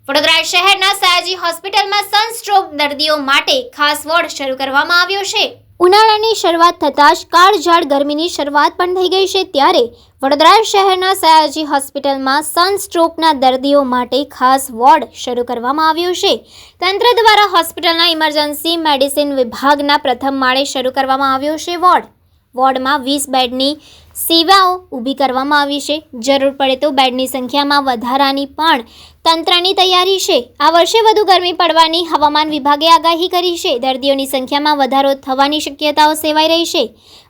વડોદરા શહેરના સયાજી હોસ્પિટલમાં સનસ્ટ્રોક દર્દીઓ માટે ખાસ વોર્ડ શરૂ કરવામાં આવ્યો છે। ઉનાળાની શરૂઆત થતાં જ કાળઝાળ ગરમીની શરૂઆત પણ થઈ ગઈ છે, ત્યારે વડોદરા શહેરના સયાજી હોસ્પિટલમાં સનસ્ટ્રોકના દર્દીઓ માટે ખાસ વોર્ડ શરૂ કરવામાં આવ્યો છે। તંત્ર દ્વારા હોસ્પિટલના ઇમરજન્સી મેડિસિન વિભાગના પ્રથમ માળે શરૂ કરવામાં આવ્યો છે વોર્ડમાં 20 બેડની સેવાઓ ઊભી કરવામાં આવી છે। જરૂર પડે તો બેડની સંખ્યામાં વધારાની પણ તંત્રની તૈયારી છે। આ વર્ષે વધુ ગરમી પડવાની હવામાન વિભાગે આગાહી કરી છે। દર્દીઓની સંખ્યામાં વધારો થવાની શક્યતાઓ સેવાઈ રહી છે।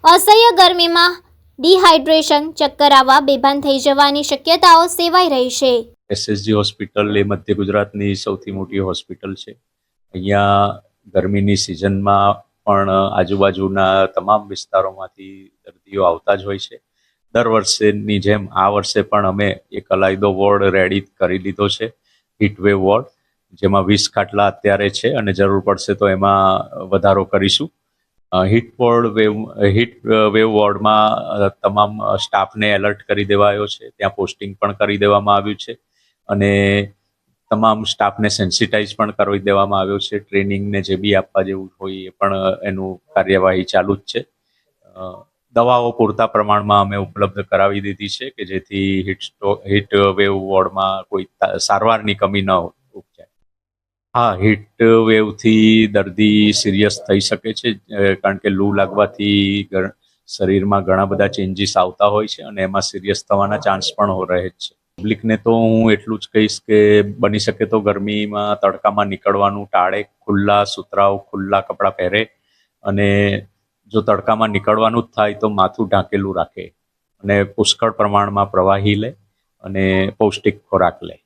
અસહ્ય ગરમીમાં ડિહાઇડ્રેશન, ચક્કર આવવા, બેભાન થઈ જવાની શક્યતાઓ સેવાઈ રહી છે। એસએસજી હોસ્પિટલ એ મધ્ય ગુજરાતની સૌથી મોટી હોસ્પિટલ છે। અહીંયા ગરમીની સિઝનમાં પણ આજુબાજુના તમામ વિસ્તારોમાંથી દર્દીઓ આવતા જ હોય છે। દર વર્ષેની જેમ આ વર્ષે પણ અમે એક અલાયદો વોર્ડ રેડી કરી લીધો છે, હીટવેવ વોર્ડ, જેમાં 20 ખાટલા અત્યારે છે અને જરૂર પડશે તો એમાં વધારો કરીશું। હીટવેવ વોર્ડમાં તમામ સ્ટાફને એલર્ટ કરી દેવાયો છે, ત્યાં પોસ્ટિંગ પણ કરી દેવામાં આવ્યું છે અને તમામ સ્ટાફને સેન્સિટાઇઝ પણ કરી દેવામાં આવ્યો છે। ટ્રેનિંગને જે બી આપવા જેવું હોય એ પણ એનું કાર્યવાહી ચાલુ જ છે। દવાઓ પૂરતા પ્રમાણમાં અમે ઉપલબ્ધ કરાવી દીધી છે કે જેથી હીટવેવ વોર્ડમાં કોઈ સારવારની કમી ન ઉપજાય। હા, હીટવેવથી દર્દી સિરિયસ થઈ શકે છે, કારણ કે લૂ લાગવાથી શરીરમાં ઘણા બધા ચેન્જીસ આવતા હોય છે અને એમાં સિરિયસ થવાના ચાન્સ પણ રહે જ છે। પબ્લિકને તો હું એટલું જ કહીશ કે બની શકે તો ગરમીમાં તડકામાં નીકળવાનું ટાળે, ખુલ્લા સુતરાઉ, ખુલ્લા કપડાં પહેરે અને જો તડકામાં નીકળવાનું જ થાય તો માથું ઢાંકેલું રાખે અને પુષ્કળ પ્રમાણમાં પ્રવાહી લે અને પૌષ્ટિક ખોરાક લે।